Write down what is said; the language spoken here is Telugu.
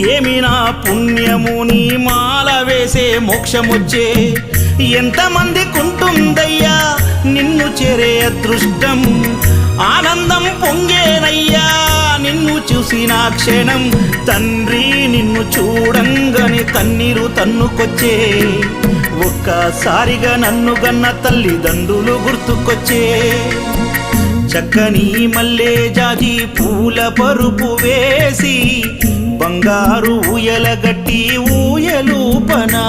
ఏమి నా పుణ్యము నీ మాల వేసే మోక్షమొచ్చే ఎంతమందికుంటుందయ్యా నిన్ను చేరే అదృష్టం ఆనందం పొంగేనయ్యా నిన్ను చూసిన క్షణం తండ్రి నిన్ను చూడంగానే కన్నీరు తన్నుకొచ్చే ఒక్కసారిగా నన్ను గన్న తల్లిదండ్రులు గుర్తుకొచ్చే చక్కని మల్లె జాజి పూల పరుపు వేసి బంగారు ఊయల గట్టి ఊయలూపనా